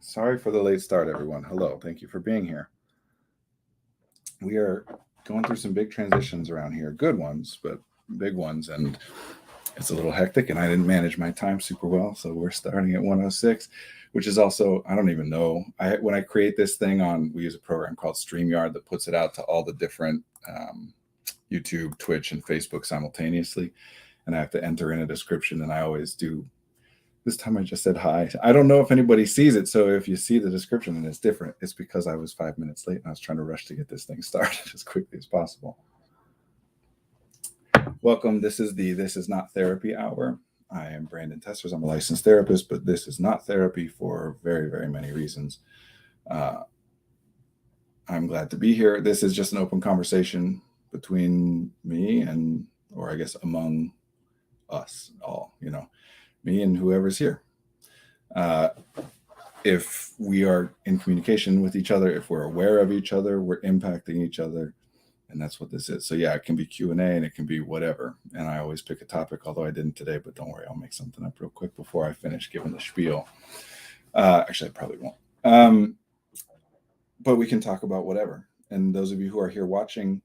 Sorry for the late start, everyone. Hello, thank you for being here. We are going through some big transitions around here, good ones, but big ones, and it's a little hectic, and I didn't manage my time super well, so we're starting at 106, which is also, I don't even know. When I create this thing we use a program called StreamYard that puts it out to all the different YouTube, Twitch, and Facebook simultaneously, and I have to enter in a description, and I always do. This time I just said hi. I don't know if anybody sees it, so if you see the description and it's different, it's because I was 5 minutes late and I was trying to rush to get this thing started as quickly as possible. Welcome. This is Not Therapy Hour. I am Brandon Tessers. I'm a licensed therapist, but this is not therapy for very, very many reasons. I'm glad to be here. This is just an open conversation between me or I guess among us all, me and whoever's here. If we are in communication with each other, if we're aware of each other, we're impacting each other, and that's what this is. So yeah, it can be Q&A and it can be whatever. And I always pick a topic, although I didn't today, but don't worry, I'll make something up real quick before I finish giving the spiel. Actually, I probably won't. But we can talk about whatever. And those of you who are here watching,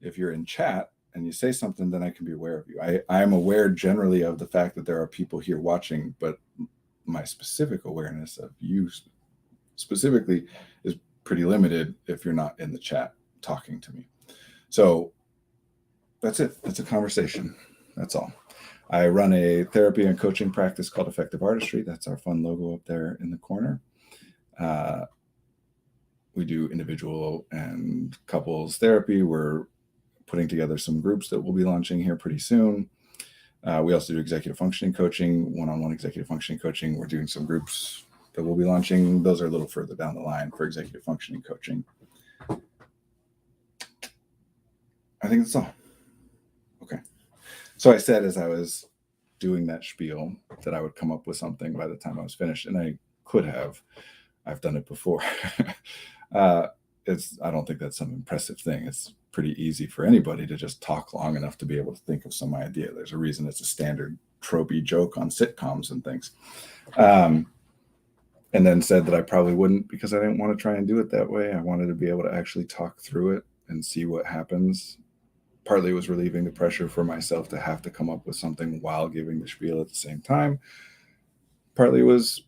if you're in chat, and you say something, then I can be aware of you. I am aware generally of the fact that there are people here watching, but my specific awareness of you specifically is pretty limited if you're not in the chat talking to me. So that's it. It's a conversation. That's all. I run a therapy and coaching practice called Effective Artistry. That's our fun logo up there in the corner. We do individual and couples therapy. We're putting together some groups that we'll be launching here pretty soon. We also do executive functioning coaching, one-on-one executive functioning coaching. We're doing some groups that we'll be launching. Those are a little further down the line for executive functioning coaching. I think that's all. Okay. So I said as I was doing that spiel that I would come up with something by the time I was finished, and I could have. I've done it before. I don't think that's some impressive thing. It's pretty easy for anybody to just talk long enough to be able to think of some idea. There's a reason it's a standard tropey joke on sitcoms and things. And then said that I probably wouldn't because I didn't want to try and do it that way. I wanted to be able to actually talk through it and see what happens. Partly it was relieving the pressure for myself to have to come up with something while giving the spiel at the same time. Partly it was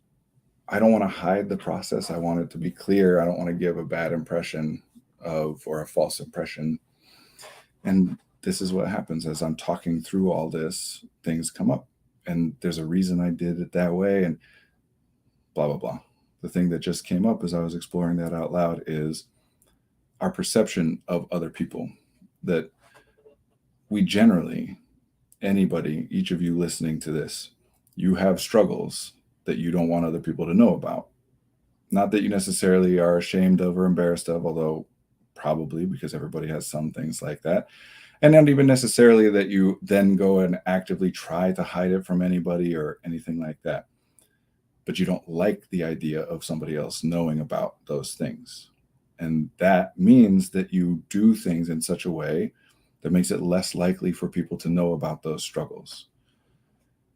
I don't want to hide the process. I want it to be clear. I don't want to give a bad impression or a false impression. And this is what happens as I'm talking through all this, things come up. And there's a reason I did it that way and blah, blah, blah. The thing that just came up as I was exploring that out loud is our perception of other people. That we generally, anybody, each of you listening to this, you have struggles that you don't want other people to know about. Not that you necessarily are ashamed of or embarrassed of, although probably because everybody has some things like that. And not even necessarily that you then go and actively try to hide it from anybody or anything like that. But you don't like the idea of somebody else knowing about those things. And that means that you do things in such a way that makes it less likely for people to know about those struggles.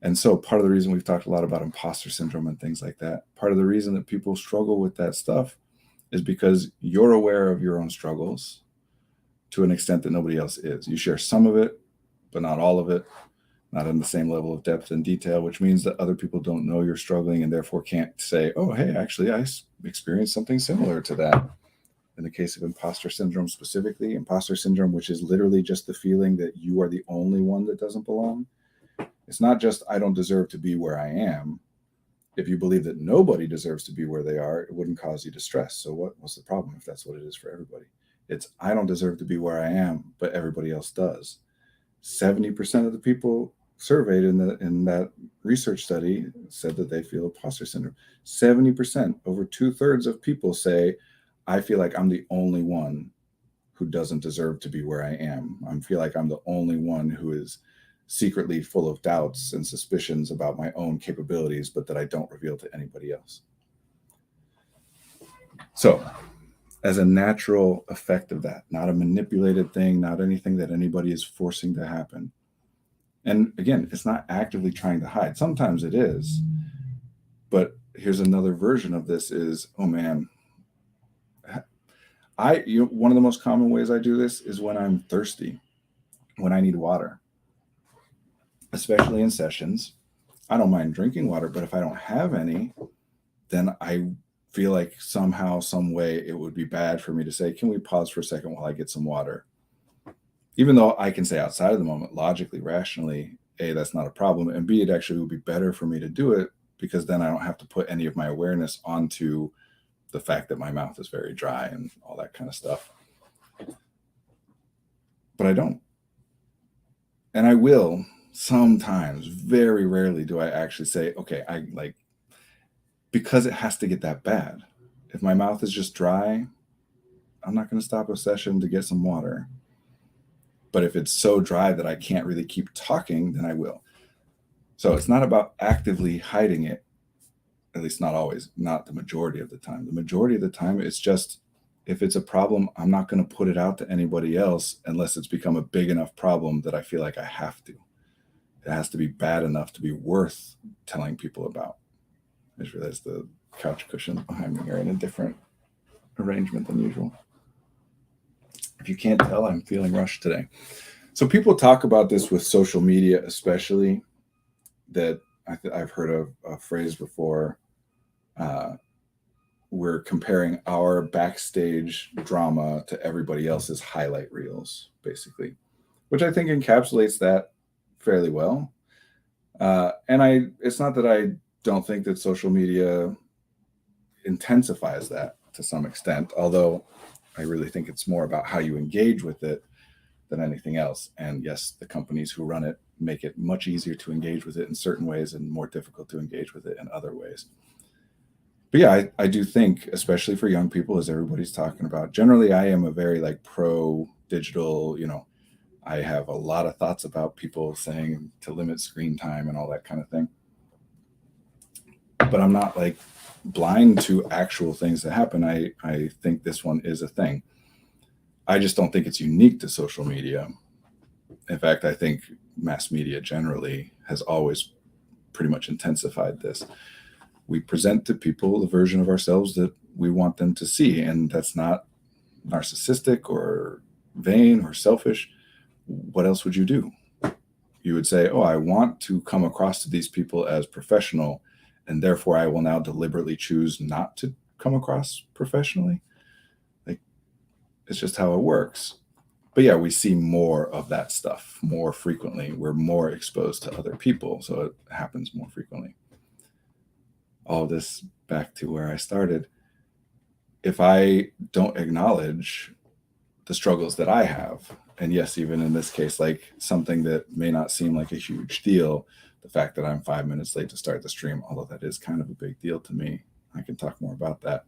And so part of the reason we've talked a lot about imposter syndrome and things like that, part of the reason that people struggle with that stuff is because you're aware of your own struggles to an extent that nobody else is. You share some of it, but not all of it, not in the same level of depth and detail, which means that other people don't know you're struggling and therefore can't say, oh, hey, actually, I experienced something similar to that. In the case of imposter syndrome specifically, imposter syndrome, which is literally just the feeling that you are the only one that doesn't belong. It's not just, I don't deserve to be where I am. If you believe that nobody deserves to be where they are, it wouldn't cause you distress. So what's the problem if that's what it is for everybody? It's, I don't deserve to be where I am, but everybody else does. 70% of the people surveyed in that research study said that they feel imposter syndrome. 70%, over 2/3 of people say, I feel like I'm the only one who doesn't deserve to be where I am. I feel like I'm the only one who is secretly full of doubts and suspicions about my own capabilities, but that I don't reveal to anybody else. So, as a natural effect of that, not a manipulated thing, not anything that anybody is forcing to happen. And again, it's not actively trying to hide. Sometimes it is, but here's another version of this is, oh man, one of the most common ways I do this is when I'm thirsty, when I need water, especially in sessions. I don't mind drinking water, but if I don't have any, then I feel like somehow, some way it would be bad for me to say, can we pause for a second while I get some water? Even though I can say outside of the moment, logically, rationally, A, that's not a problem. And B, it actually would be better for me to do it because then I don't have to put any of my awareness onto the fact that my mouth is very dry and all that kind of stuff. But I don't. And I will sometimes, very rarely do I actually say, okay, I like, because it has to get that bad. If my mouth is just dry, I'm not going to stop a session to get some water. But if it's so dry that I can't really keep talking, then I will. So it's not about actively hiding it, at least not always, not the majority of the time. The majority of the time, it's just, if it's a problem, I'm not going to put it out to anybody else unless it's become a big enough problem that I feel like I have to. It has to be bad enough to be worth telling people about. I just realized the couch cushions behind me are in a different arrangement than usual. If you can't tell, I'm feeling rushed today. So people talk about this with social media, especially, that I've heard of a phrase before. We're comparing our backstage drama to everybody else's highlight reels, basically, which I think encapsulates that fairly well. And it's not that I don't think that social media intensifies that to some extent, although I really think it's more about how you engage with it than anything else. And yes, the companies who run it make it much easier to engage with it in certain ways and more difficult to engage with it in other ways. But yeah, I do think, especially for young people, as everybody's talking about, generally I am a very like pro digital, I have a lot of thoughts about people saying to limit screen time and all that kind of thing. But I'm not like blind to actual things that happen. I think this one is a thing. I just don't think it's unique to social media. In fact, I think mass media generally has always pretty much intensified this. We present to people the version of ourselves that we want them to see, and that's not narcissistic or vain or selfish. What else would you do? You would say, oh, I want to come across to these people as professional, and therefore I will now deliberately choose not to come across professionally. Like, it's just how it works. But yeah, we see more of that stuff more frequently. We're more exposed to other people, so it happens more frequently. All this back to where I started. If I don't acknowledge the struggles that I have, and yes, even in this case, like something that may not seem like a huge deal, the fact that I'm 5 minutes late to start the stream, although that is kind of a big deal to me, I can talk more about that.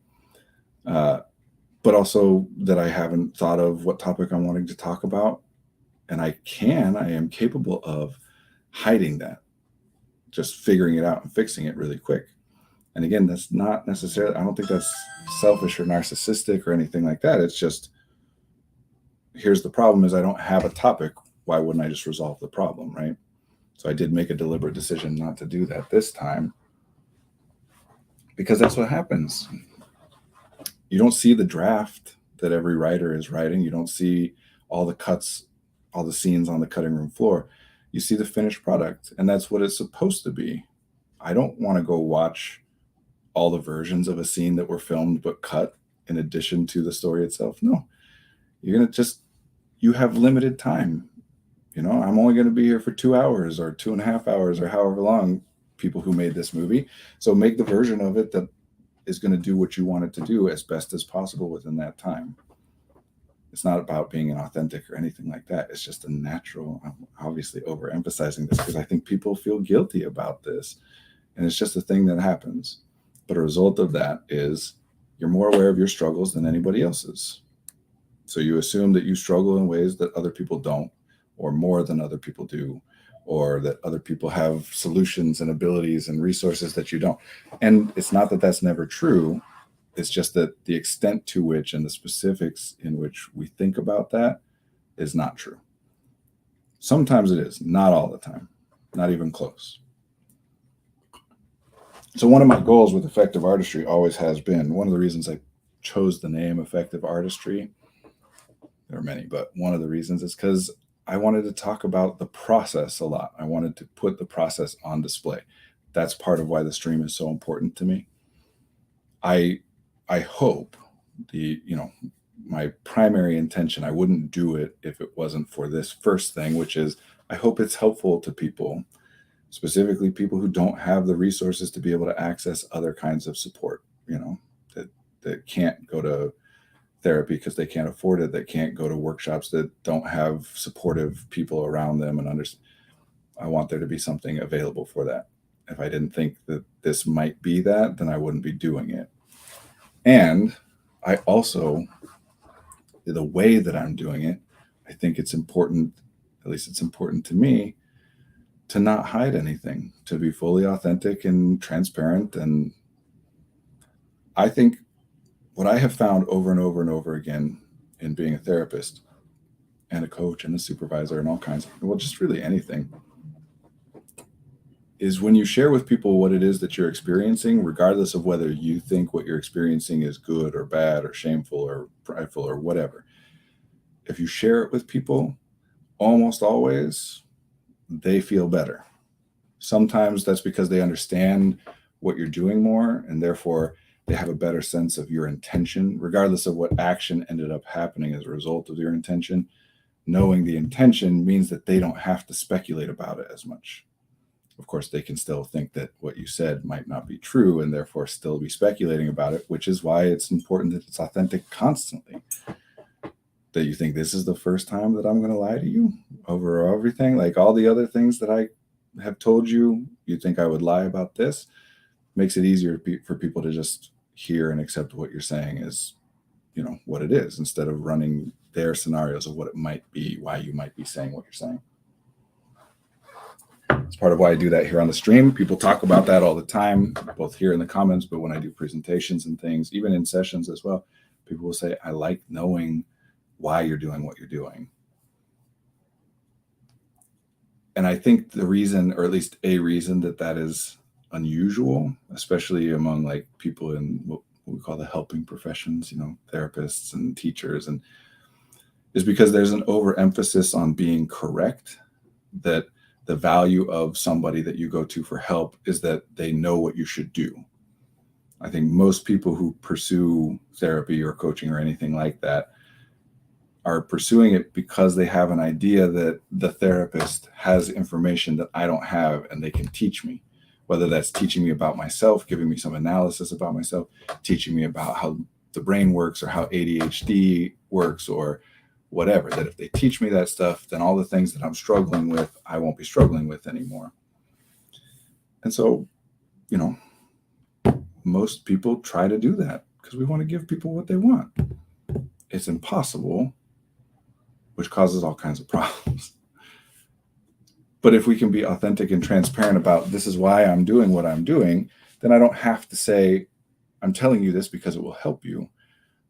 But also that I haven't thought of what topic I'm wanting to talk about. And I am capable of hiding that, just figuring it out and fixing it really quick. And again, that's not necessarily, I don't think that's selfish or narcissistic or anything like that. It's just, here's the problem is I don't have a topic. Why wouldn't I just resolve the problem, right? So I did make a deliberate decision not to do that this time because that's what happens. You don't see the draft that every writer is writing. You don't see all the cuts, all the scenes on the cutting room floor. You see the finished product, and that's what it's supposed to be. I don't want to go watch all the versions of a scene that were filmed but cut in addition to the story itself. No, you're going to you have limited time. I'm only going to be here for 2 hours or 2.5 hours or however long, people who made this movie. So make the version of it that is going to do what you want it to do as best as possible within that time. It's not about being inauthentic or anything like that. It's just a natural, I'm obviously overemphasizing this because I think people feel guilty about this. And it's just a thing that happens. But a result of that is you're more aware of your struggles than anybody else's. So you assume that you struggle in ways that other people don't, or more than other people do, or that other people have solutions and abilities and resources that you don't. And it's not that that's never true. It's just that the extent to which and the specifics in which we think about that is not true. Sometimes it is, not all the time, not even close. So one of my goals with effective artistry always has been, one of the reasons I chose the name effective artistry, there are many, but one of the reasons is because I wanted to talk about the process a lot. I wanted to put the process on display. That's part of why the stream is so important to me. I hope my primary intention, I wouldn't do it if it wasn't for this first thing, which is I hope it's helpful to people, specifically people who don't have the resources to be able to access other kinds of support, that can't go to therapy because they can't afford it, that can't go to workshops, that don't have supportive people around them and understand. I want there to be something available for that. If I didn't think that this might be that, then I wouldn't be doing it. And I also, the way that I'm doing it, I think it's important, at least it's important to me, to not hide anything, to be fully authentic and transparent. And I think what I have found over and over and over again in being a therapist and a coach and a supervisor and all kinds of, well, just really anything, is when you share with people what it is that you're experiencing, regardless of whether you think what you're experiencing is good or bad or shameful or prideful or whatever. If you share it with people, almost always they feel better. Sometimes that's because they understand what you're doing more, and therefore they have a better sense of your intention, regardless of what action ended up happening as a result of your intention. Knowing the intention means that they don't have to speculate about it as much. Of course, they can still think that what you said might not be true and therefore still be speculating about it, which is why it's important that it's authentic constantly. That you think this is the first time that I'm going to lie to you over everything, like all the other things that I have told you, you think I would lie about this, makes it easier for people to just hear and accept what you're saying as, what it is, instead of running their scenarios of what it might be, why you might be saying what you're saying. It's part of why I do that here on the stream. People talk about that all the time, both here in the comments, but when I do presentations and things, even in sessions as well, people will say, I like knowing why you're doing what you're doing. And I think the reason, or at least a reason, that is unusual, especially among like people in what we call the helping professions, therapists and teachers, and is because there's an overemphasis on being correct, that the value of somebody that you go to for help is that they know what you should do. I think most people who pursue therapy or coaching or anything like that are pursuing it because they have an idea that the therapist has information that I don't have and they can teach me, whether that's teaching me about myself, giving me some analysis about myself, teaching me about how the brain works or how ADHD works or whatever, that if they teach me that stuff, then all the things that I'm struggling with, I won't be struggling with anymore. And so, most people try to do that because we want to give people what they want. It's impossible, which causes all kinds of problems. But if we can be authentic and transparent about this is why I'm doing what I'm doing, then I don't have to say, I'm telling you this because it will help you.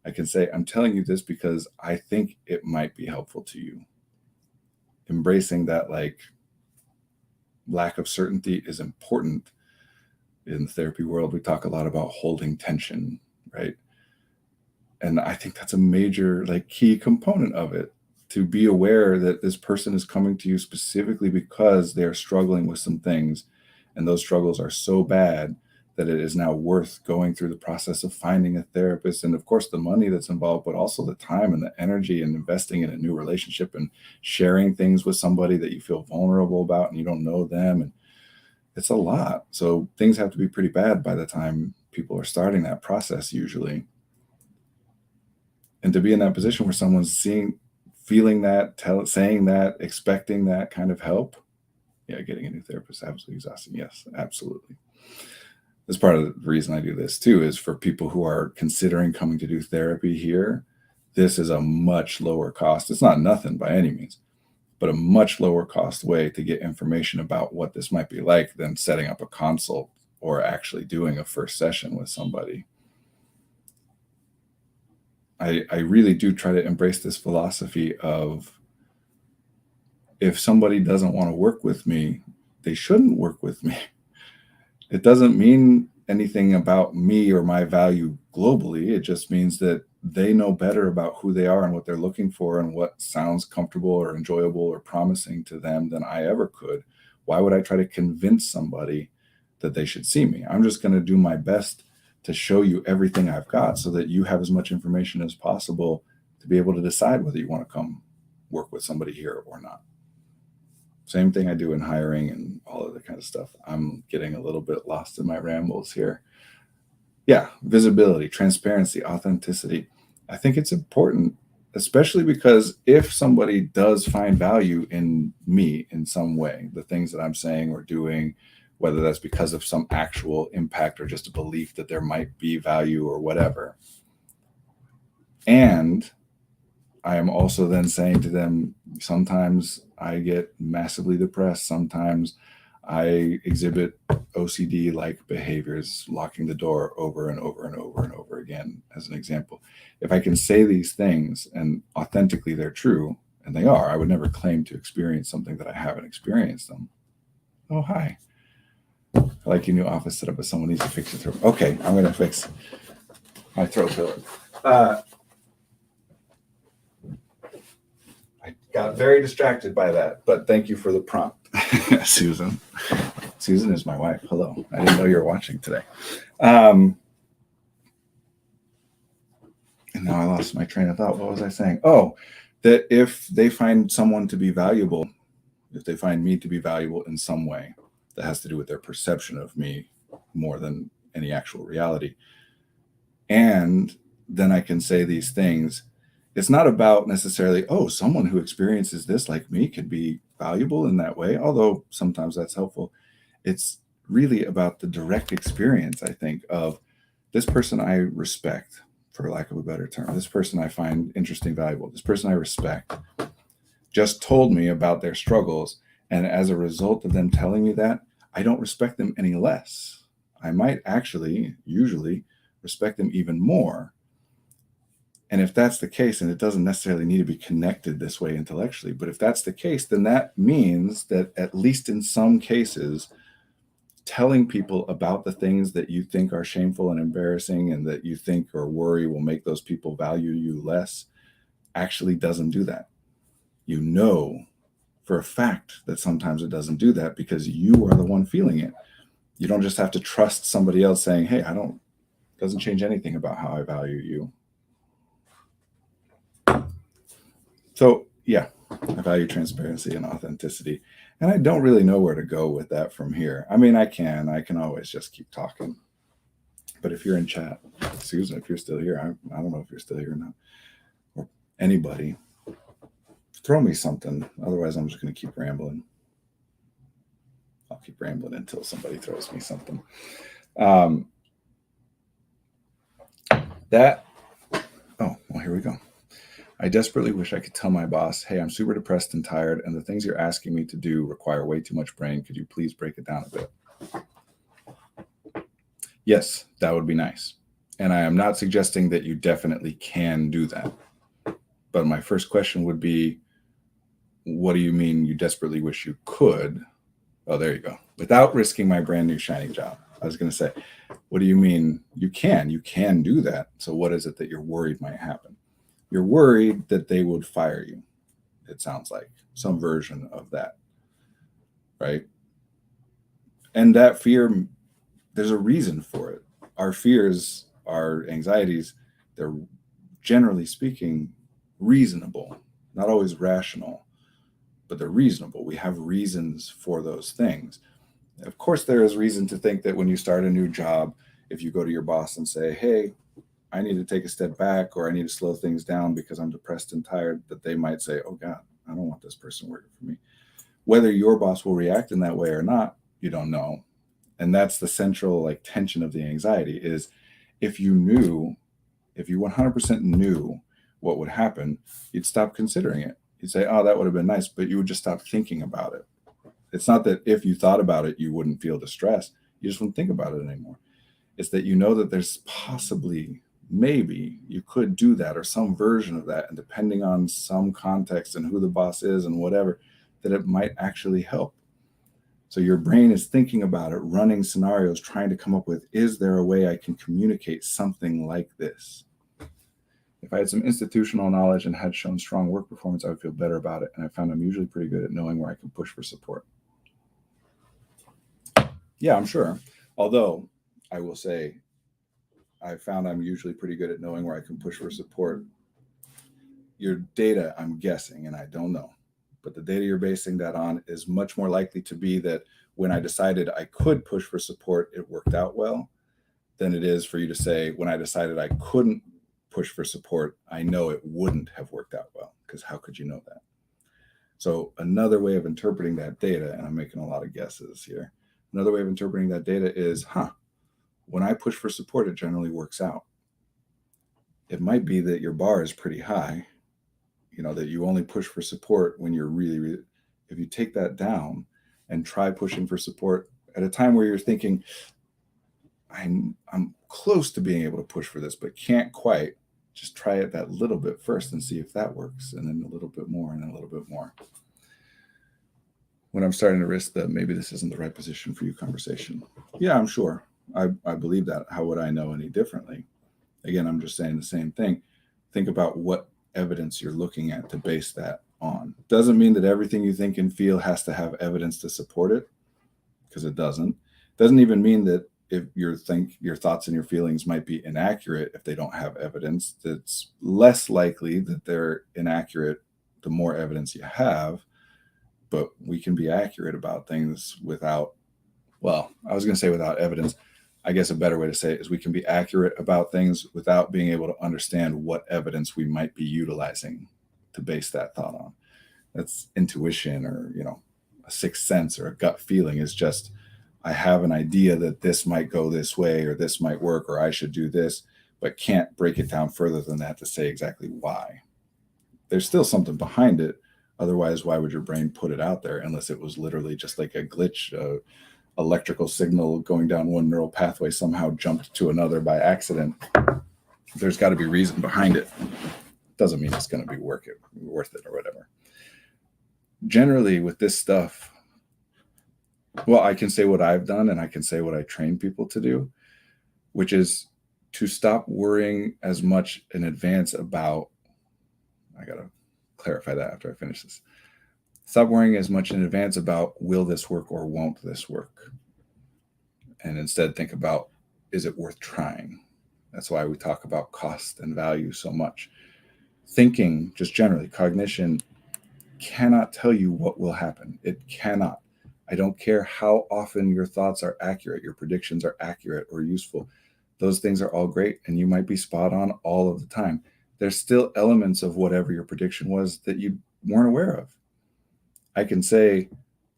I can say, I'm telling you this because I think it might be helpful to you. Embracing that lack of certainty is important. In the therapy world, we talk a lot about holding tension, right? And I think that's a major key component of it, to be aware that this person is coming to you specifically because they're struggling with some things, and those struggles are so bad that it is now worth going through the process of finding a therapist, and of course the money that's involved, but also the time and the energy and investing in a new relationship and sharing things with somebody that you feel vulnerable about and you don't know them, and it's a lot. So things have to be pretty bad by the time people are starting that process usually. And to be in that position where someone's feeling that, saying that, expecting that kind of help, getting a new therapist is absolutely exhausting. Yes, absolutely. That's part of the reason I do this too, is for people who are considering coming to do therapy here. This is a much lower cost. It's not nothing by any means, but a much lower cost way to get information about what this might be like than setting up a consult or actually doing a first session with somebody. I really do try to embrace this philosophy of, if somebody doesn't want to work with me, they shouldn't work with me. It doesn't mean anything about me or my value globally. It just means that they know better about who they are and what they're looking for and what sounds comfortable or enjoyable or promising to them than I ever could. Why would I try to convince somebody that they should see me? I'm just going to do my best to show you everything I've got so that you have as much information as possible to be able to decide whether you want to come work with somebody here or not. Same thing I do in hiring and all of that kind of stuff. I'm getting a little bit lost in my rambles here. Yeah, visibility, transparency, authenticity. I think it's important, especially because if somebody does find value in me in some way, the things that I'm saying or doing, whether that's because of some actual impact or just a belief that there might be value or whatever. And I am also then saying to them, sometimes I get massively depressed. Sometimes I exhibit OCD like behaviors, locking the door over and over and over and over again, as an example. If I can say these things and authentically they're true, and they are, I would never claim to experience something that I haven't experienced them. Oh, hi. I like your new office setup, but someone needs to fix your throat. Okay, I'm going to fix my throat pillar. I got very distracted by that, but thank you for the prompt, Susan. Susan is my wife. Hello. I didn't know you were watching today. And now I lost my train of thought. What was I saying? Oh, that if they find someone to be valuable, if they find me to be valuable in some way that has to do with their perception of me more than any actual reality, and then I can say these things. It's not about necessarily, oh, someone who experiences this like me could be valuable in that way, although sometimes that's helpful. It's really about the direct experience, I think, of this person I respect, for lack of a better term, this person I find interesting, valuable, this person I respect, just told me about their struggles. And as a result of them telling me that, I don't respect them any less. I might actually, usually, respect them even more. And if that's the case, and it doesn't necessarily need to be connected this way intellectually, but if that's the case, then that means that at least in some cases, telling people about the things that you think are shameful and embarrassing and that you think or worry will make those people value you less actually doesn't do that. You know for a fact that sometimes it doesn't do that because you are the one feeling it. You don't just have to trust somebody else saying, hey, doesn't change anything about how I value you. So yeah, I value transparency and authenticity. And I don't really know where to go with that from here. I mean, I can always just keep talking. But if you're in chat, Susan, if you're still here, I don't know if you're still here or not, or anybody, throw me something. Otherwise, I'm just going to keep rambling. I'll keep rambling until somebody throws me something. Oh, well, here we go. I desperately wish I could tell my boss, hey, I'm super depressed and tired, and the things you're asking me to do require way too much brain. Could you please break it down a bit? Yes, that would be nice. And I am not suggesting that you definitely can do that. But my first question would be, what do you mean you desperately wish you could? Oh, there you go. Without risking my brand new shiny job. I was going to say, what do you mean you can? You can do that. So what is it that you're worried might happen? You're worried that they would fire you. It sounds like some version of that, right? And that fear, there's a reason for it. Our fears, our anxieties, they're generally speaking reasonable, not always rational, but they're reasonable. We have reasons for those things. Of course, there is reason to think that when you start a new job, if you go to your boss and say, hey, I need to take a step back or I need to slow things down because I'm depressed and tired, that they might say, oh God, I don't want this person working for me. Whether your boss will react in that way or not, you don't know. And that's the central tension of the anxiety is if you 100% knew what would happen, you'd stop considering it. You'd say, oh, that would have been nice, but you would just stop thinking about it. It's not that if you thought about it, you wouldn't feel distress. You just wouldn't think about it anymore. It's that you know that there's possibly, maybe you could do that or some version of that. And depending on some context and who the boss is and whatever, that it might actually help. So your brain is thinking about it, running scenarios, trying to come up with, is there a way I can communicate something like this? If I had some institutional knowledge and had shown strong work performance, I would feel better about it. And I found I'm usually pretty good at knowing where I can push for support. Yeah, I'm sure. Although I will say, I found I'm usually pretty good at knowing where I can push for support. Your data, I'm guessing, and I don't know, but the data you're basing that on is much more likely to be that when I decided I could push for support, it worked out well, than it is for you to say, when I decided I couldn't push for support, I know it wouldn't have worked out well, because how could you know that? So another way of interpreting that data, and I'm making a lot of guesses here, another way of interpreting that data is, when I push for support, it generally works out. It might be that your bar is pretty high, that you only push for support when you're really, really, if you take that down and try pushing for support at a time where you're thinking, I'm close to being able to push for this, but can't quite, just try it that little bit first and see if that works. And then a little bit more and then a little bit more. When I'm starting to risk that maybe this isn't the right position for you conversation. Yeah, I'm sure. I believe that. How would I know any differently? Again, I'm just saying the same thing. Think about what evidence you're looking at to base that on. Doesn't mean that everything you think and feel has to have evidence to support it, because it doesn't. Doesn't even mean that if your thoughts and your feelings might be inaccurate if they don't have evidence. It's less likely that they're inaccurate the more evidence you have, but we can be accurate about things without, well, I was going to say without evidence. I guess a better way to say it is we can be accurate about things without being able to understand what evidence we might be utilizing to base that thought on. That's intuition, or, a sixth sense or a gut feeling. Is just, I have an idea that this might go this way, or this might work, or I should do this, but can't break it down further than that to say exactly why. There's still something behind it. Otherwise, why would your brain put it out there unless it was literally just like a glitch, electrical signal going down one neural pathway somehow jumped to another by accident? There's got to be reason behind it. Doesn't mean it's going to be worth it or whatever. Generally with this stuff, well, I can say what I've done and I can say what I train people to do, which is to stop worrying as much in advance about, I got to clarify that after I finish this. Stop worrying as much in advance about, will this work or won't this work? And instead think about, is it worth trying? That's why we talk about cost and value so much. Thinking, just generally, cognition cannot tell you what will happen. It cannot. I don't care how often your thoughts are accurate, your predictions are accurate or useful. Those things are all great, and you might be spot on all of the time. There's still elements of whatever your prediction was that you weren't aware of. I can say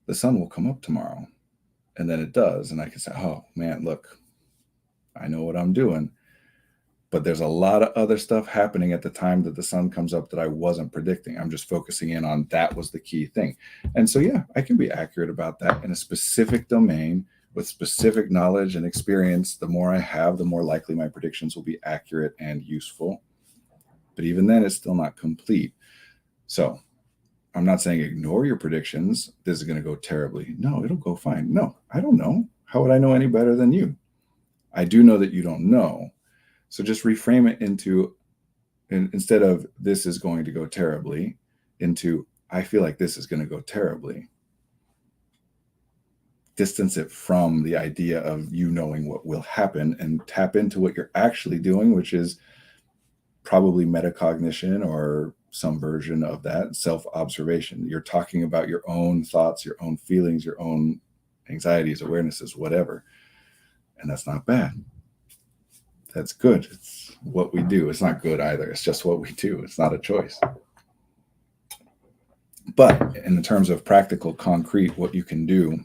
the sun will come up tomorrow, and then it does. And I can say, oh man, look, I know what I'm doing. But there's a lot of other stuff happening at the time that the sun comes up that I wasn't predicting. I'm just focusing in on that was the key thing. And so, yeah, I can be accurate about that in a specific domain with specific knowledge and experience. The more I have, the more likely my predictions will be accurate and useful. But even then, it's still not complete. So I'm not saying ignore your predictions. This is going to go terribly. No, it'll go fine. No, I don't know. How would I know any better than you? I do know that you don't know. So just reframe it into, instead of this is going to go terribly, into I feel like this is going to go terribly. Distance it from the idea of you knowing what will happen and tap into what you're actually doing, which is probably metacognition or some version of that, self-observation. You're talking about your own thoughts, your own feelings, your own anxieties, awarenesses, whatever. And that's not bad. That's good. It's what we do. It's not good either. It's just what we do. It's not a choice. But in terms of practical, concrete, what you can do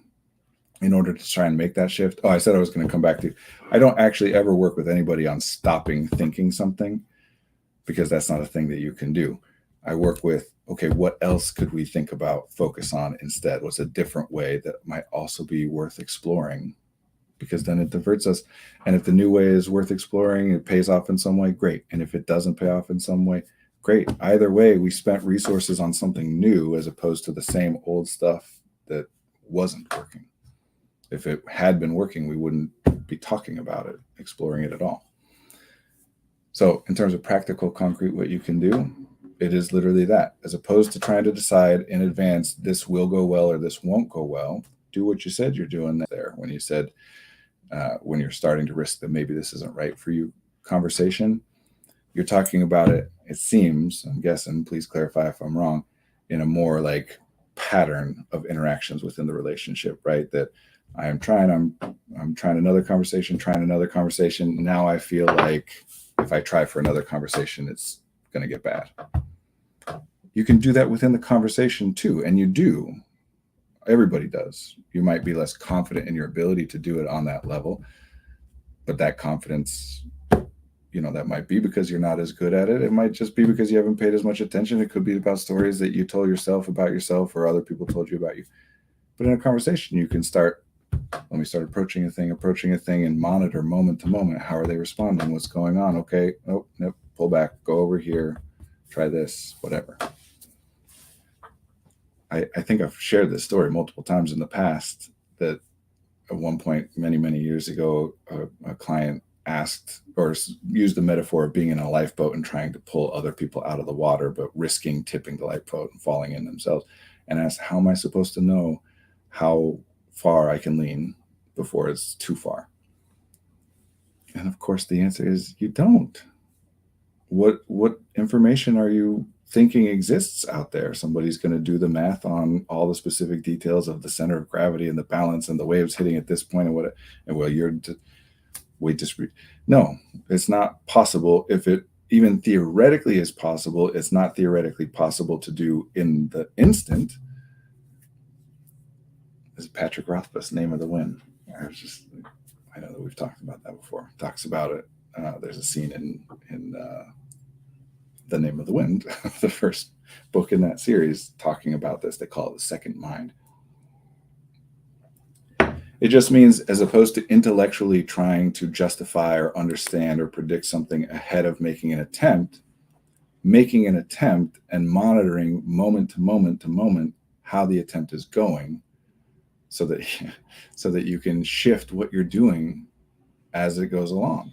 in order to try and make that shift. Oh, I said I was going to come back to, I don't actually ever work with anybody on stopping thinking something, because that's not a thing that you can do. I work with, okay, what else could we think about, focus on instead? What's a different way that might also be worth exploring? Because then it diverts us. And if the new way is worth exploring, it pays off in some way, great. And if it doesn't pay off in some way, great. Either way, we spent resources on something new as opposed to the same old stuff that wasn't working. If it had been working, we wouldn't be talking about it, exploring it at all. So in terms of practical, concrete, what you can do, it is literally that. As opposed to trying to decide in advance, this will go well or this won't go well, do what you said you're doing there. When you said, when you're starting to risk that maybe this isn't right for you conversation, you're talking about it, it seems, I'm guessing, please clarify if I'm wrong, in a more like pattern of interactions within the relationship, right? That I'm trying another conversation. Now I feel like if I try for another conversation, it's going to get bad. You can do that within the conversation too. And you do. Everybody does. You might be less confident in your ability to do it on that level, but that confidence, that might be because you're not as good at it. It might just be because you haven't paid as much attention. It could be about stories that you told yourself about yourself or other people told you about you. But in a conversation, you can start approaching a thing and monitor moment to moment. How are they responding? What's going on? Okay. Nope. Pull back. Go over here. Try this, whatever. I think I've shared this story multiple times in the past that at one point, many, many years ago, a client asked or used the metaphor of being in a lifeboat and trying to pull other people out of the water, but risking tipping the lifeboat and falling in themselves, and asked, how am I supposed to know how far I can lean before it's too far? And of course, the answer is you don't. What information are you thinking exists out there? Somebody's going to do the math on all the specific details of the center of gravity and the balance and the waves hitting at this point no, it's not possible. If it even theoretically is possible, it's not theoretically possible to do in the instant. This is Patrick Rothfuss, Name of the Wind. I know that we've talked about that before. Talks about it. There's a scene in The Name of the Wind, the first book in that series, talking about this. They call it the second mind. It just means, as opposed to intellectually trying to justify or understand or predict something ahead of making an attempt and monitoring moment to moment how the attempt is going, so that you can shift what you're doing as it goes along.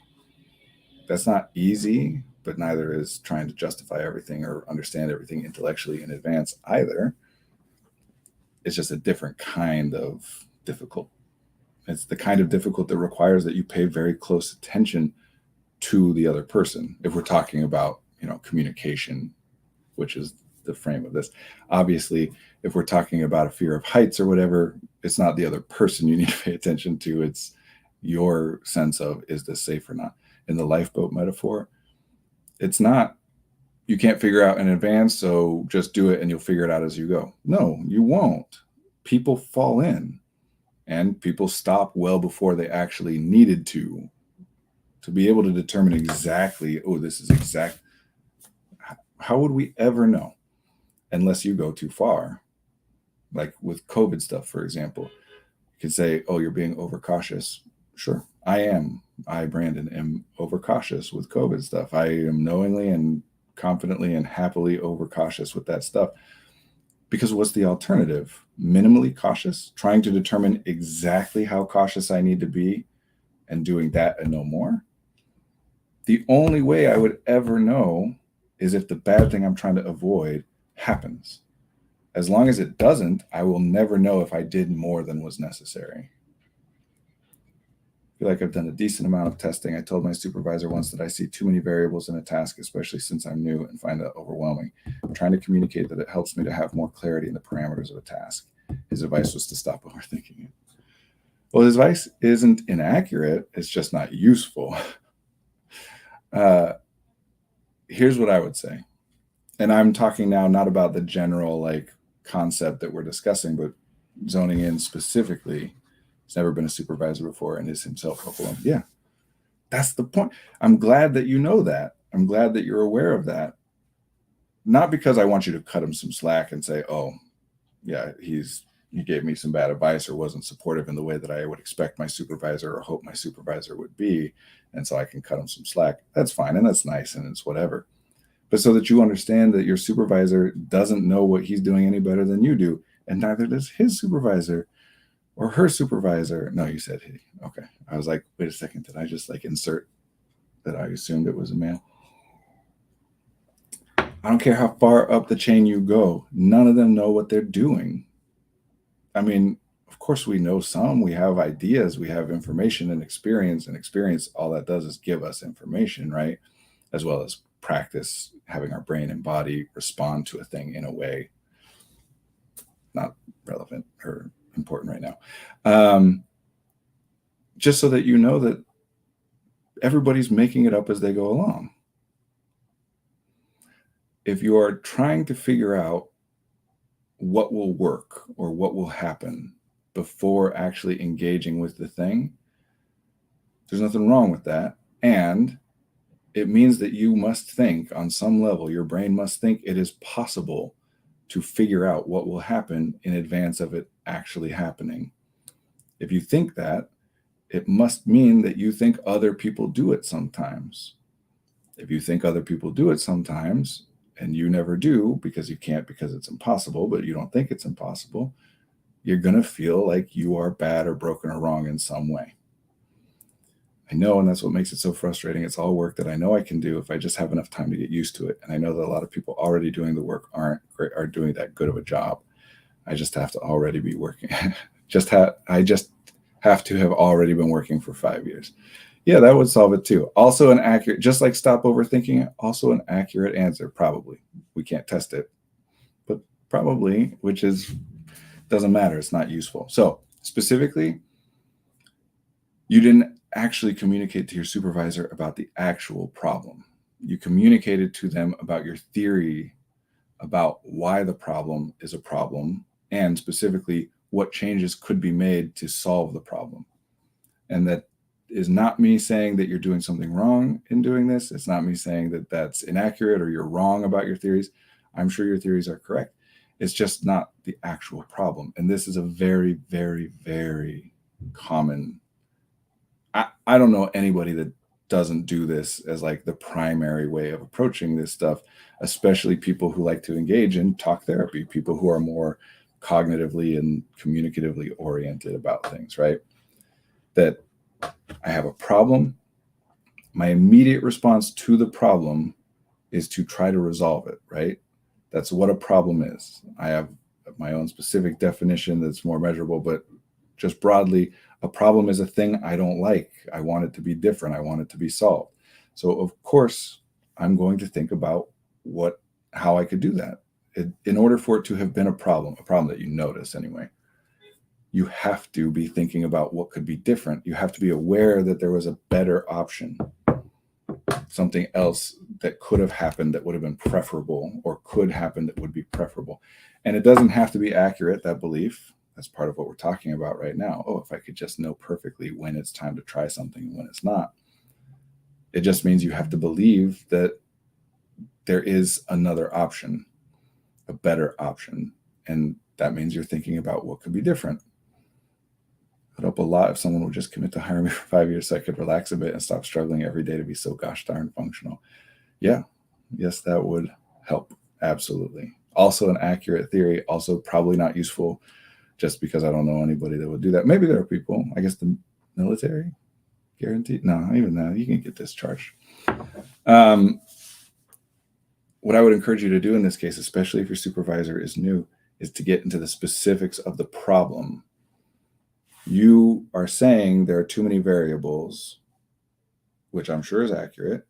That's not easy, but neither is trying to justify everything or understand everything intellectually in advance either. It's just a different kind of difficult. It's the kind of difficult that requires that you pay very close attention to the other person. If we're talking about, communication, which is the frame of this. Obviously, if we're talking about a fear of heights or whatever, it's not the other person you need to pay attention to. It's your sense of, is this safe or not? In the lifeboat metaphor, it's not, you can't figure out in advance, so just do it and you'll figure it out as you go. No, you won't. People fall in, and people stop well before they actually needed to be able to determine exactly, this is exact. How would we ever know unless you go too far? Like with COVID stuff, for example, you could say, you're being overcautious. Sure, I am. I, Brandon, am overcautious with COVID stuff. I am knowingly and confidently and happily overcautious with that stuff. Because what's the alternative? Minimally cautious, trying to determine exactly how cautious I need to be and doing that and no more. The only way I would ever know is if the bad thing I'm trying to avoid happens. As long as it doesn't, I will never know if I did more than was necessary. I feel like I've done a decent amount of testing. I told my supervisor once that I see too many variables in a task, especially since I'm new, and find that overwhelming. I'm trying to communicate that it helps me to have more clarity in the parameters of a task. His advice was to stop overthinking it. Well, his advice isn't inaccurate. It's just not useful. Here's what I would say. And I'm talking now not about the general concept that we're discussing, but zoning in specifically. He's never been a supervisor before and is himself overwhelmed. Yeah, that's the point. I'm glad that you know that. I'm glad that you're aware of that. Not because I want you to cut him some slack and say, he gave me some bad advice or wasn't supportive in the way that I would expect my supervisor or hope my supervisor would be, and so I can cut him some slack. That's fine, and that's nice, and it's whatever. But so that you understand that your supervisor doesn't know what he's doing any better than you do, and neither does his supervisor. or her supervisor. No, you said he. Okay. I was like, wait a second. Did I just like insert that I assumed it was a male? I don't care how far up the chain you go. None of them know what they're doing. I mean, of course we know some. We have ideas. We have information and experience. And experience, all that does is give us information, right? As well as practice having our brain and body respond to a thing in a way not relevant or important right now. Just so that you know that everybody's making it up as they go along. If you are trying to figure out what will work or what will happen before actually engaging with the thing, there's nothing wrong with that. And it means that you must think on some level, your brain must think it is possible to figure out what will happen in advance of it actually happening. If you think that, it must mean that you think other people do it sometimes. If you think other people do it sometimes, and you never do because you can't, because it's impossible, but you don't think it's impossible, you're going to feel like you are bad or broken or wrong in some way. I know, and that's what makes it so frustrating. It's all work that I know I can do if I just have enough time to get used to it. And I know that a lot of people already doing the work are doing that good of a job. I just have to already be working. I just have to have already been working for 5 years. Yeah, that would solve it too. Also an accurate, just like stop overthinking it, also an accurate answer, probably. We can't test it, but probably, which doesn't matter. It's not useful. So specifically, you didn't actually communicate to your supervisor about the actual problem. You communicated to them about your theory about why the problem is a problem, and specifically what changes could be made to solve the problem. And that is not me saying that you're doing something wrong in doing this. It's not me saying that that's inaccurate or you're wrong about your theories. I'm sure your theories are correct. It's just not the actual problem. And this is a very, very, very common. I don't know anybody that doesn't do this as like the primary way of approaching this stuff, especially people who like to engage in talk therapy, people who are more cognitively and communicatively oriented about things, right? That I have a problem. My immediate response to the problem is to try to resolve it, right? That's what a problem is. I have my own specific definition that's more measurable, but just broadly, a problem is a thing I don't like. I want it to be different. I want it to be solved. So of course, I'm going to think about how I could do that. In order for it to have been a problem that you notice anyway, you have to be thinking about what could be different. You have to be aware that there was a better option, something else that could have happened that would have been preferable, or could happen that would be preferable. And it doesn't have to be accurate, that belief. That's part of what we're talking about right now. Oh, if I could just know perfectly when it's time to try something and when it's not. It just means you have to believe that there is another option, a better option. And that means you're thinking about what could be different. It would help a lot if someone would just commit to hire me for 5 years so I could relax a bit and stop struggling every day to be so gosh darn functional. Yeah, yes, that would help. Absolutely. Also an accurate theory, also probably not useful just because I don't know anybody that would do that. Maybe there are people, I guess the military, guaranteed. No, even that, you can get discharged. What I would encourage you to do in this case, especially if your supervisor is new, is to get into the specifics of the problem. You are saying there are too many variables, which I'm sure is accurate,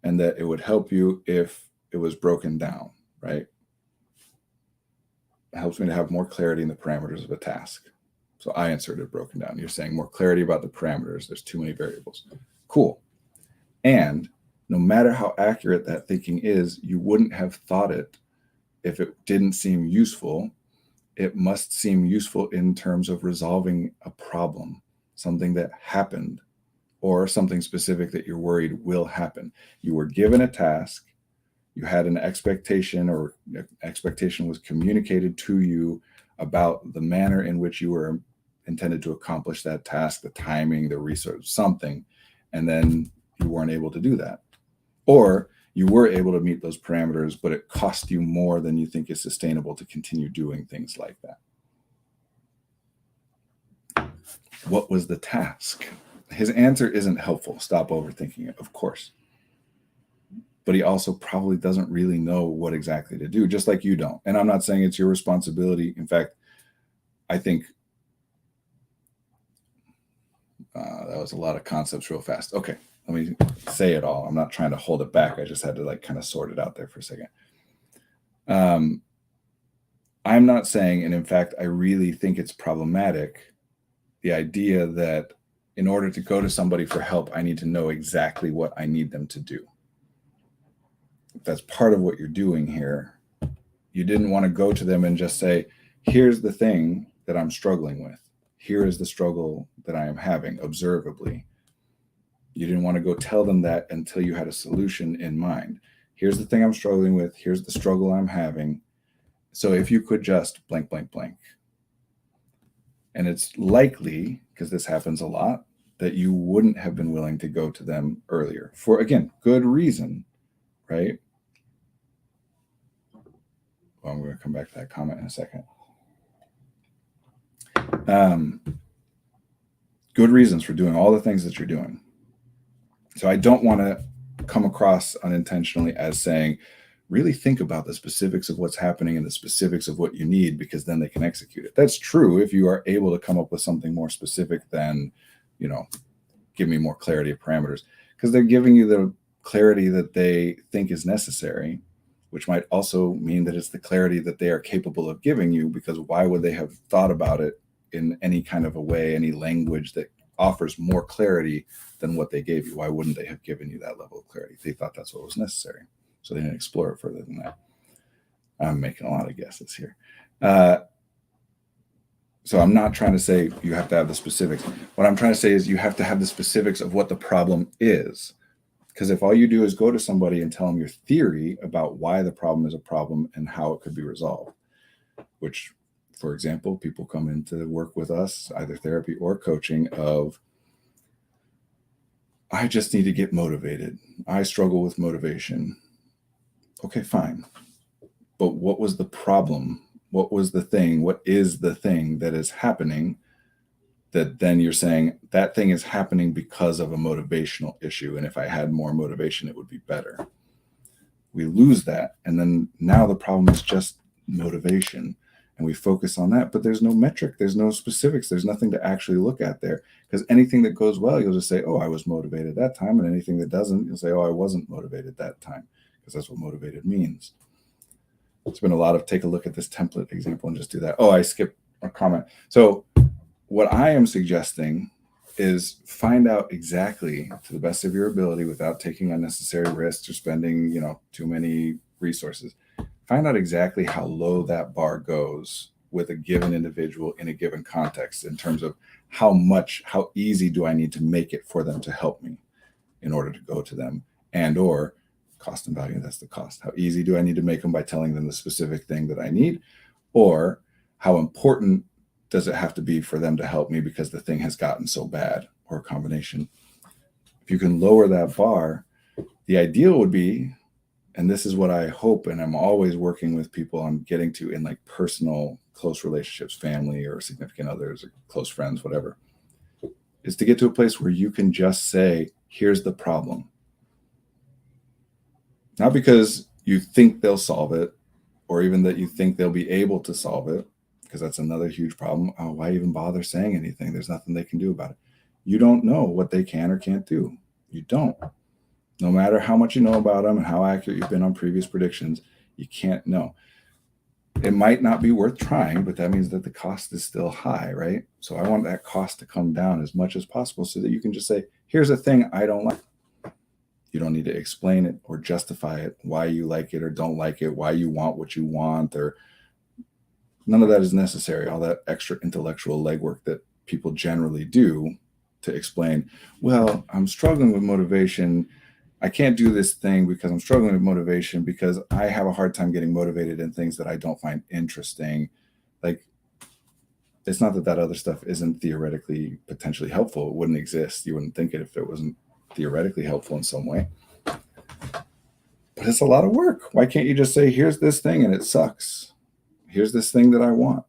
and that it would help you if it was broken down, right? It helps me to have more clarity in the parameters of a task. So I inserted broken down. You're saying more clarity about the parameters. There's too many variables. Cool. And no matter how accurate that thinking is, you wouldn't have thought it if it didn't seem useful. It must seem useful in terms of resolving a problem, something that happened, or something specific that you're worried will happen. You were given a task, you had an expectation, or expectation was communicated to you about the manner in which you were intended to accomplish that task, the timing, the resource, something, and then you weren't able to do that. Or you were able to meet those parameters, but it cost you more than you think is sustainable to continue doing things like that. What was the task? His answer isn't helpful. Stop overthinking it, of course. But he also probably doesn't really know what exactly to do, just like you don't. And I'm not saying it's your responsibility. In fact, I think that was a lot of concepts real fast. Okay, let me say it all. I'm not trying to hold it back. I just had to like kind of sort it out there for a second. I'm not saying, and in fact, I really think it's problematic, the idea that in order to go to somebody for help, I need to know exactly what I need them to do. If that's part of what you're doing here, you didn't want to go to them and just say, here's the thing that I'm struggling with. Here is the struggle that I am having observably. You didn't want to go tell them that until you had a solution in mind. Here's the thing I'm struggling with. Here's the struggle I'm having. So if you could just blank, blank, blank. And it's likely, because this happens a lot, that you wouldn't have been willing to go to them earlier for, again, good reason, right? Well, I'm going to come back to that comment in a second. Good reasons for doing all the things that you're doing. So I don't want to come across unintentionally as saying, really think about the specifics of what's happening and the specifics of what you need, because then they can execute it. That's true if you are able to come up with something more specific than, give me more clarity of parameters, because they're giving you the clarity that they think is necessary, which might also mean that it's the clarity that they are capable of giving you, because why would they have thought about it in any kind of a way, any language that offers more clarity than what they gave you? Why wouldn't they have given you that level of clarity? They thought that's what was necessary. So they didn't explore it further than that. I'm making a lot of guesses here. So I'm not trying to say you have to have the specifics. What I'm trying to say is you have to have the specifics of what the problem is. Because if all you do is go to somebody and tell them your theory about why the problem is a problem and how it could be resolved, which, for example, people come in to work with us, either therapy or coaching, of, I just need to get motivated. I struggle with motivation. Okay, fine. But what was the problem? What was the thing? What is the thing that is happening that then you're saying that thing is happening because of a motivational issue? And if I had more motivation, it would be better. We lose that. And then now the problem is just motivation. And we focus on that, but there's no metric. There's no specifics. There's nothing to actually look at there, because anything that goes well, you'll just say, oh, I was motivated that time. And anything that doesn't, you'll say, oh, I wasn't motivated that time, because that's what motivated means. It's been a lot of take a look at this template example and just do that. Oh, I skipped a comment. So what I am suggesting is find out exactly, to the best of your ability, without taking unnecessary risks or spending, too many resources, find out exactly how low that bar goes with a given individual in a given context, in terms of how easy do I need to make it for them to help me in order to go to them, and or cost and value, that's the cost. How easy do I need to make them by telling them the specific thing that I need? Or how important does it have to be for them to help me because the thing has gotten so bad, or a combination? If you can lower that bar, the ideal would be, and this is what I hope, and I'm always working with people on getting to in like personal, close relationships, family or significant others, or close friends, whatever, is to get to a place where you can just say, here's the problem. Not because you think they'll solve it, or even that you think they'll be able to solve it, because that's another huge problem. Oh, why even bother saying anything? There's nothing they can do about it. You don't know what they can or can't do. You don't. No matter how much you know about them and how accurate you've been on previous predictions, you can't know. It might not be worth trying, but that means that the cost is still high, right? So I want that cost to come down as much as possible, so that you can just say, here's a thing I don't like. You don't need to explain it or justify it, why you like it or don't like it, why you want what you want, or none of that is necessary. All that extra intellectual legwork that people generally do to explain, well, I'm struggling with motivation. I can't do this thing because I'm struggling with motivation because I have a hard time getting motivated in things that I don't find interesting. Like, it's not that other stuff isn't theoretically potentially helpful. It wouldn't exist. You wouldn't think it if it wasn't theoretically helpful in some way. But it's a lot of work. Why can't you just say, here's this thing and it sucks? Here's this thing that I want.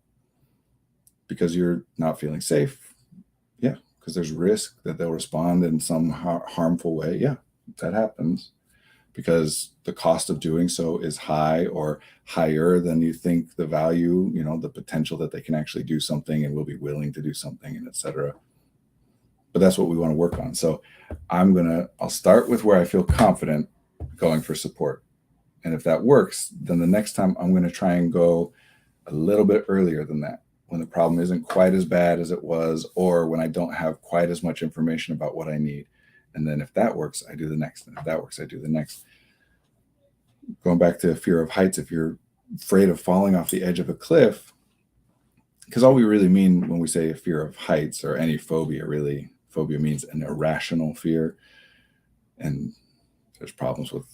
Because you're not feeling safe. because there's risk that they'll respond in some harmful way. Yeah, that happens because the cost of doing so is high or higher than you think the value, the potential that they can actually do something and will be willing to do something, and et cetera. But that's what we want to work on. So I'll start with where I feel confident going for support. And if that works, then the next time I'm going to try and go a little bit earlier than that, when the problem isn't quite as bad as it was, or when I don't have quite as much information about what I need. And then if that works, I do the next. And if that works, I do the next. Going back to fear of heights, if you're afraid of falling off the edge of a cliff, because all we really mean when we say a fear of heights or any phobia, really, phobia means an irrational fear. And there's problems with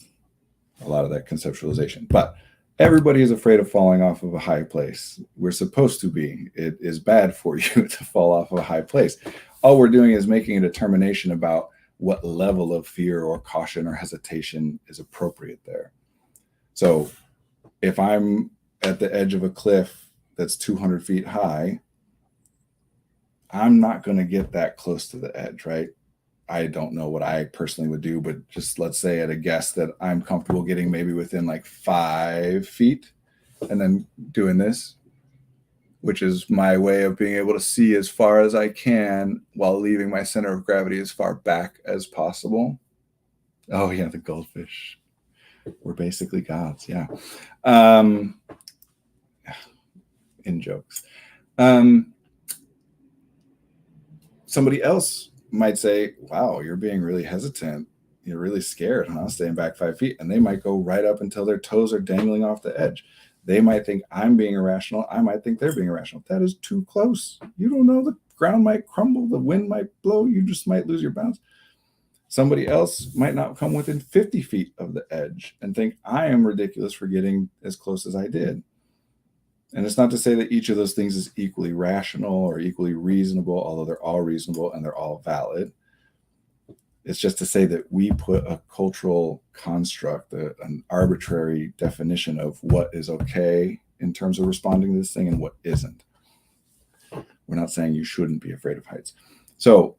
a lot of that conceptualization. But everybody is afraid of falling off of a high place. We're supposed to be. It is bad for you to fall off of a high place. All we're doing is making a determination about what level of fear or caution or hesitation is appropriate there. So if I'm at the edge of a cliff that's 200 feet high, I'm not going to get that close to the edge, right? I don't know what I personally would do, but just let's say at a guess that I'm comfortable getting maybe within like 5 feet and then doing this, which is my way of being able to see as far as I can while leaving my center of gravity as far back as possible. Oh yeah, the goldfish. We're basically gods, yeah. In jokes. Somebody else might say, wow, you're being really hesitant. You're really scared, huh? Staying back 5 feet. And they might go right up until their toes are dangling off the edge. They might think I'm being irrational. I might think they're being irrational. That is too close. You don't know. The ground might crumble. The wind might blow. You just might lose your balance. Somebody else might not come within 50 feet of the edge and think I am ridiculous for getting as close as I did. And it's not to say that each of those things is equally rational or equally reasonable, although they're all reasonable and they're all valid. It's just to say that we put a cultural construct, an arbitrary definition of what is okay in terms of responding to this thing and what isn't. We're not saying you shouldn't be afraid of heights. So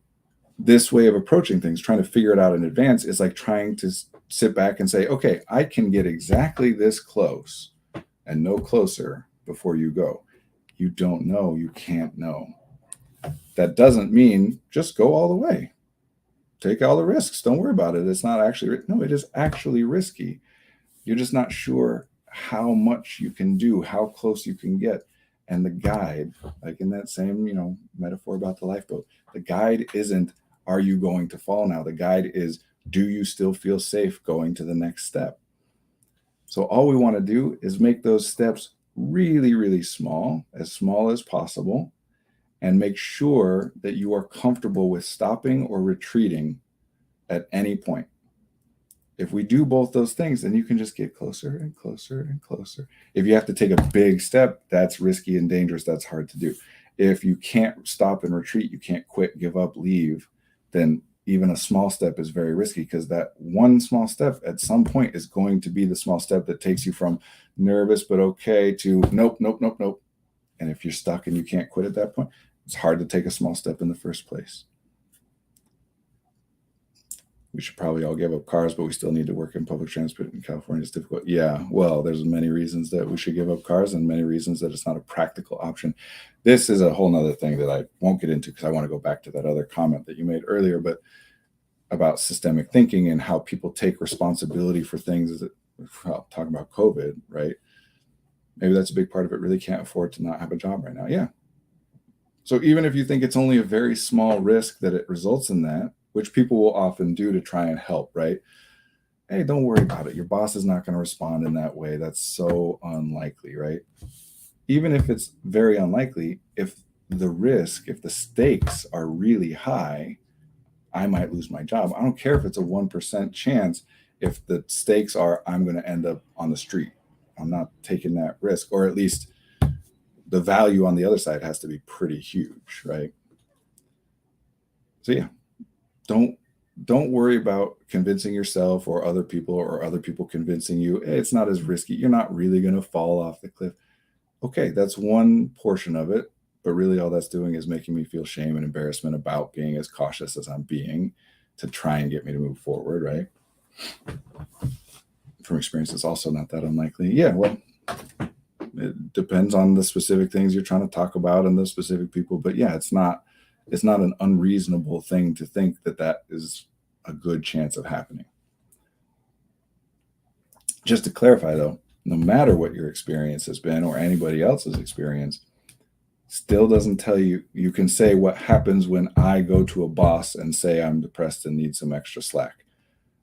this way of approaching things, trying to figure it out in advance, is like trying to sit back and say, okay, I can get exactly this close and no closer before you go. You don't know, you can't know. That doesn't mean just go all the way. Take all the risks. Don't worry about it. It's not actually, no, it is actually risky. You're just not sure how much you can do, how close you can get. And the guide, like in that same, metaphor about the lifeboat, the guide isn't, are you going to fall now? The guide is, do you still feel safe going to the next step? So all we want to do is make those steps really, really small as possible, and make sure that you are comfortable with stopping or retreating at any point. If we do both those things, then you can just get closer and closer and closer. If you have to take a big step, that's risky and dangerous. That's hard to do. If you can't stop and retreat, you can't quit, give up, leave, then even a small step is very risky, because that one small step at some point is going to be the small step that takes you from nervous but okay to nope, nope, nope, nope. And if you're stuck and you can't quit at that point, it's hard to take a small step in the first place. We should probably all give up cars, but we still need to work in public transport in California. It's difficult. Yeah, well, there's many reasons that we should give up cars and many reasons that it's not a practical option. This is a whole nother thing that I won't get into, because I want to go back to that other comment that you made earlier, but about systemic thinking and how people take responsibility for things that, well, talking about COVID, right? Maybe that's a big part of it. Really can't afford to not have a job right now. Yeah. So even if you think it's only a very small risk that it results in that, which people will often do to try and help, right? Hey, don't worry about it. Your boss is not going to respond in that way. That's so unlikely, right? Even if it's very unlikely, if the stakes are really high, I might lose my job. I don't care if it's a 1% chance. If the stakes are, I'm going to end up on the street, I'm not taking that risk, or at least the value on the other side has to be pretty huge, right? So yeah, don't worry about convincing yourself or other people convincing you, hey, it's not as risky. You're not really going to fall off the cliff. Okay, that's one portion of it. But really all that's doing is making me feel shame and embarrassment about being as cautious as I'm being to try and get me to move forward, right? From experience, it's also not that unlikely. Yeah, well, it depends on the specific things you're trying to talk about and the specific people. But yeah, it's not an unreasonable thing to think that that is a good chance of happening. Just to clarify though, no matter what your experience has been or anybody else's experience, still doesn't tell you. You can say what happens when I go to a boss and say I'm depressed and need some extra slack,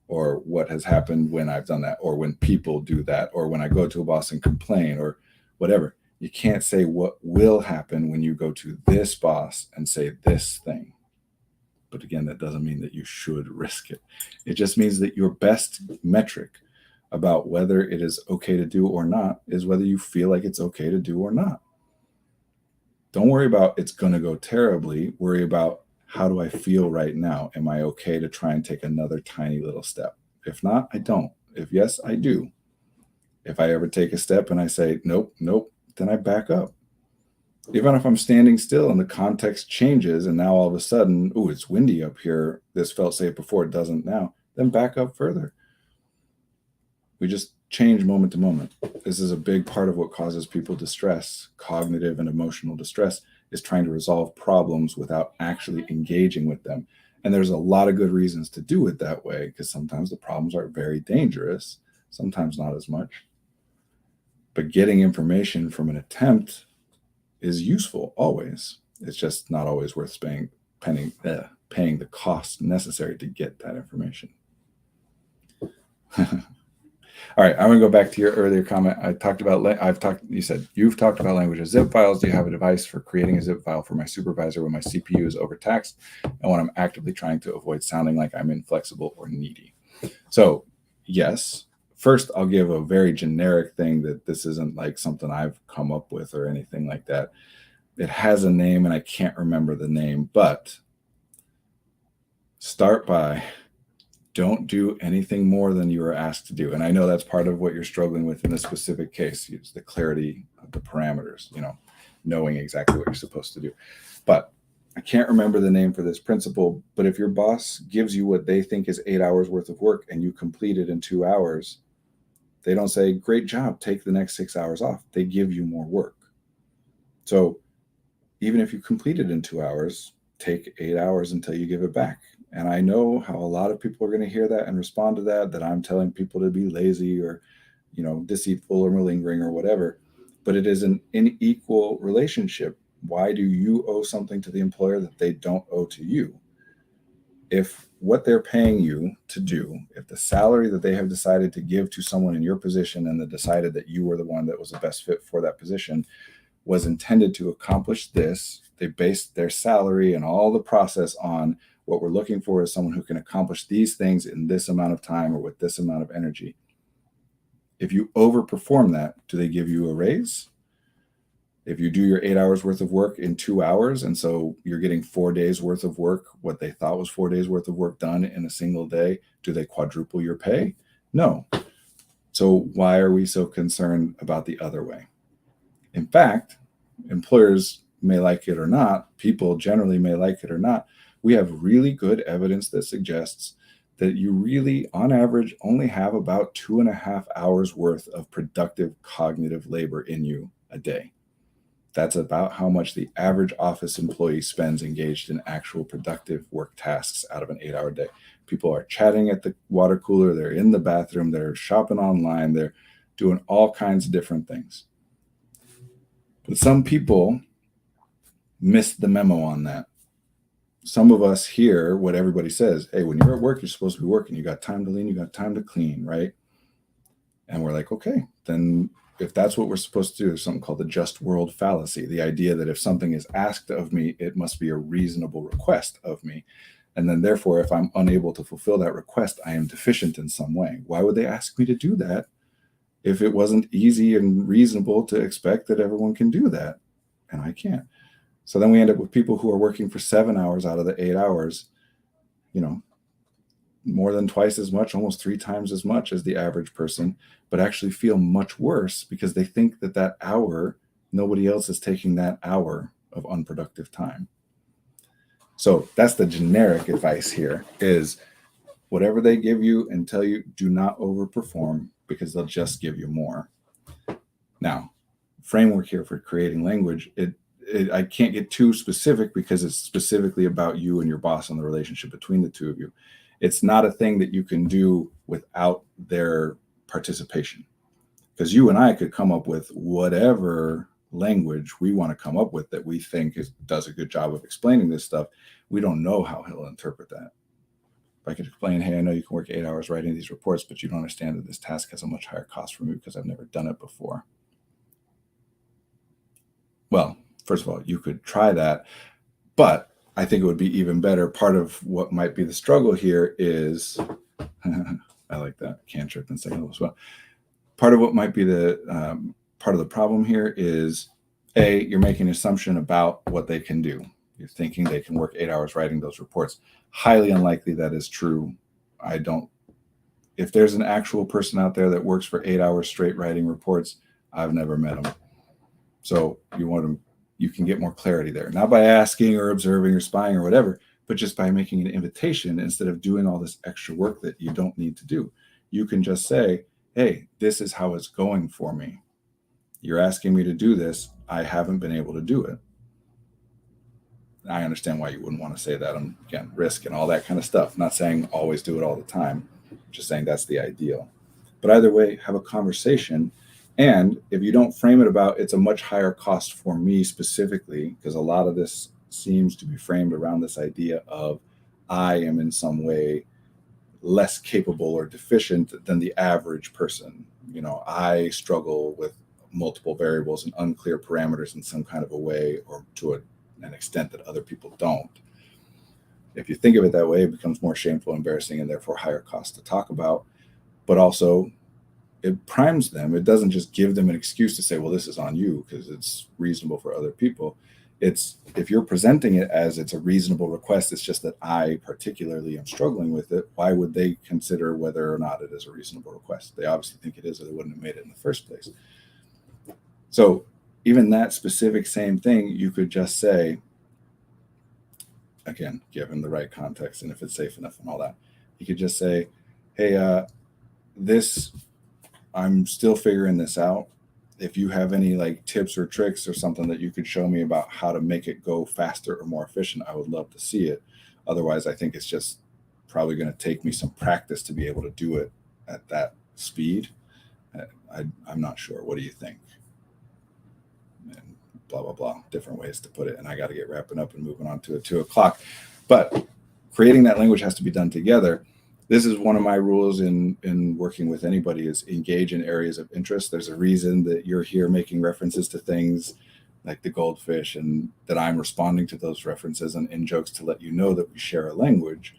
or what has happened when I've done that, or when people do that, or when I go to a boss and complain, or whatever. You can't say what will happen when you go to this boss and say this thing. But again, that doesn't mean that you should risk it. It just means that your best metric about whether it is okay to do or not is whether you feel like it's okay to do or not. Don't worry about it's going to go terribly. Worry about, how do I feel right now? Am I okay to try and take another tiny little step? If not, I don't. If yes, I do. If I ever take a step and I say, nope, then I back up. Even if I'm standing still and the context changes and now all of a sudden, oh, it's windy up here. This felt safe before, it doesn't now. Then back up further. We just change moment to moment. This is a big part of what causes people distress. Cognitive and emotional distress is trying to resolve problems without actually engaging with them. And there's a lot of good reasons to do it that way, because sometimes the problems are very dangerous, sometimes not as much. But getting information from an attempt is useful always. It's just not always worth paying the cost necessary to get that information. All right, I'm going to go back to your earlier comment. You said you've talked about language as zip files. Do you have a device for creating a zip file for my supervisor when my CPU is overtaxed and when I'm actively trying to avoid sounding like I'm inflexible or needy? So yes. First, I'll give a very generic thing that this isn't like something I've come up with or anything like that. It has a name and I can't remember the name, but start by, don't do anything more than you are asked to do. And I know that's part of what you're struggling with in this specific case. It's the clarity of the parameters, knowing exactly what you're supposed to do. But I can't remember the name for this principle, but if your boss gives you what they think is 8 hours worth of work and you complete it in 2 hours, they don't say, great job, take the next 6 hours off. They give you more work. So even if you complete it in 2 hours, take 8 hours until you give it back. And I know how a lot of people are going to hear that and respond to that I'm telling people to be lazy or, deceitful or malingering or whatever. But it is an unequal relationship. Why do you owe something to the employer that they don't owe to you? If what they're paying you to do, if the salary that they have decided to give to someone in your position and they decided that you were the one that was the best fit for that position was intended to accomplish this, they based their salary and all the process on what we're looking for is someone who can accomplish these things in this amount of time or with this amount of energy. If you overperform that, do they give you a raise? If you do your 8 hours worth of work in 2 hours, and so you're getting 4 days worth of work, what they thought was 4 days worth of work done in a single day, do they quadruple your pay? No. So why are we so concerned about the other way? In fact, employers may like it or not, people generally may like it or not, we have really good evidence that suggests that you really, on average, only have about 2.5 hours worth of productive cognitive labor in you a day. That's about how much the average office employee spends engaged in actual productive work tasks out of an 8-hour day. People are chatting at the water cooler, they're in the bathroom, they're shopping online, they're doing all kinds of different things. But some people miss the memo on that. Some of us hear what everybody says. Hey, when you're at work, you're supposed to be working. You got time to lean, you got time to clean, right? And we're like, okay, then if that's what we're supposed to do, there's something called the just world fallacy. The idea that if something is asked of me, it must be a reasonable request of me. And then therefore, if I'm unable to fulfill that request, I am deficient in some way. Why would they ask me to do that if it wasn't easy and reasonable to expect that everyone can do that? And I can't. So then we end up with people who are working for 7 hours out of the 8 hours, more than twice as much, almost 3 times as much as the average person, but actually feel much worse because they think that hour, nobody else is taking that hour of unproductive time. So that's the generic advice here is whatever they give you and tell you, do not overperform because they'll just give you more. Now, framework here for creating language, I can't get too specific because it's specifically about you and your boss and the relationship between the two of you. It's not a thing that you can do without their participation. Because you and I could come up with whatever language we want to come up with that we think does a good job of explaining this stuff. We don't know how he'll interpret that. If I could explain, hey, I know you can work 8 hours writing these reports, but you don't understand that this task has a much higher cost for me because I've never done it before. Well, first of all, you could try that, but I think it would be even better. Part of what might be the struggle here is, I like that, cantrip and signal as well. Part of what might be the part of the problem here is, A, you're making an assumption about what they can do. You're thinking they can work 8 hours writing those reports. Highly unlikely that is true. If there's an actual person out there that works for 8 hours straight writing reports, I've never met them. So you can get more clarity there, not by asking or observing or spying or whatever, but just by making an invitation instead of doing all this extra work that you don't need to do. You can just say, hey, this is how it's going for me. You're asking me to do this. I haven't been able to do it. I understand why you wouldn't want to say that. Again, risk and all that kind of stuff. I'm not saying always do it all the time. I'm just saying that's the ideal. But either way, have a conversation. And if you don't frame it about it's a much higher cost for me specifically, because a lot of this seems to be framed around this idea of I am in some way less capable or deficient than the average person. I struggle with multiple variables and unclear parameters in some kind of a way or to an extent that other people don't. If you think of it that way, it becomes more shameful, embarrassing, and therefore higher cost to talk about. But also, it primes them. It doesn't just give them an excuse to say, well, this is on you because it's reasonable for other people. It's if you're presenting it as it's a reasonable request, it's just that I particularly am struggling with it. Why would they consider whether or not it is a reasonable request? They obviously think it is, or they wouldn't have made it in the first place. So even that specific same thing, you could just say, again, given the right context and if it's safe enough and all that, you could just say, hey, I'm still figuring this out. If you have any tips or tricks or something that you could show me about how to make it go faster or more efficient, I would love to see it. Otherwise, I think it's just probably going to take me some practice to be able to do it at that speed. I'm not sure. What do you think? And blah, blah, blah, different ways to put it. And I got to get wrapping up and moving on to 2 o'clock. But creating that language has to be done together. This is one of my rules in working with anybody is engage in areas of interest. There's a reason that you're here making references to things like the goldfish and that I'm responding to those references and in jokes to let you know that we share a language.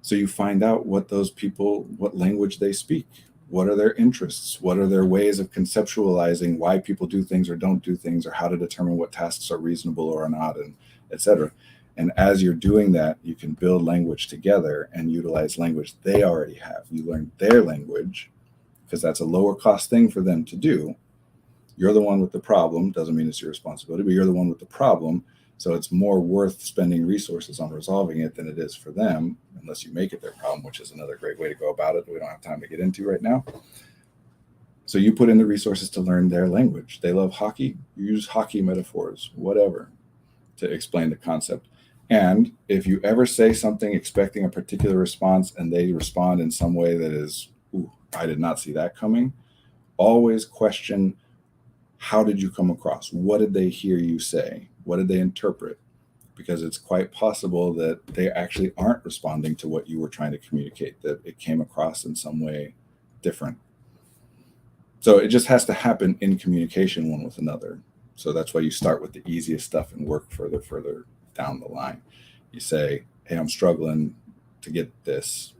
So you find out what language they speak. What are their interests? What are their ways of conceptualizing why people do things or don't do things or how to determine what tasks are reasonable or not, and et cetera. And as you're doing that, you can build language together and utilize language they already have. You learn their language because that's a lower cost thing for them to do. You're the one with the problem. Doesn't mean it's your responsibility, but you're the one with the problem. So it's more worth spending resources on resolving it than it is for them, unless you make it their problem, which is another great way to go about it that we don't have time to get into right now. So you put in the resources to learn their language. They love hockey. You use hockey metaphors, whatever, to explain the concept. And if you ever say something expecting a particular response and they respond in some way that is, ooh, I did not see that coming, always question, how did you come across? What did they hear you say? What did they interpret? Because it's quite possible that they actually aren't responding to what you were trying to communicate, that it came across in some way different. So it just has to happen in communication one with another. So that's why you start with the easiest stuff and work further down the line. You say, hey, I'm struggling to get this,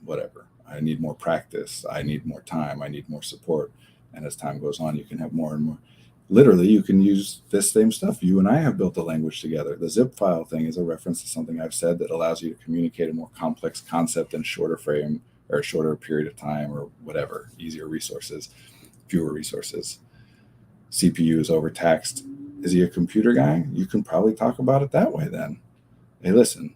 whatever. I need more practice. I need more time. I need more support. And as time goes on, you can have more and more. Literally, you can use this same stuff. You and I have built a language together. The zip file thing is a reference to something I've said that allows you to communicate a more complex concept in shorter frame or a shorter period of time or whatever, easier resources, fewer resources. CPU is overtaxed. Is he a computer guy? You can probably talk about it that way then. Hey, listen,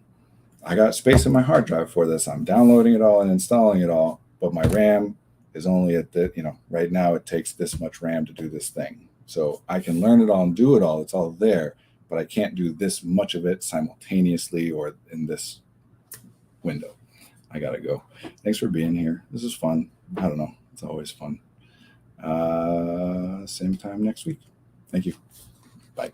I got space in my hard drive for this. I'm downloading it all and installing it all, but my RAM is only at the, right now it takes this much RAM to do this thing. So I can learn it all and do it all. It's all there, but I can't do this much of it simultaneously or in this window. I got to go. Thanks for being here. This is fun. I don't know. It's always fun. Same time next week. Thank you. Bye.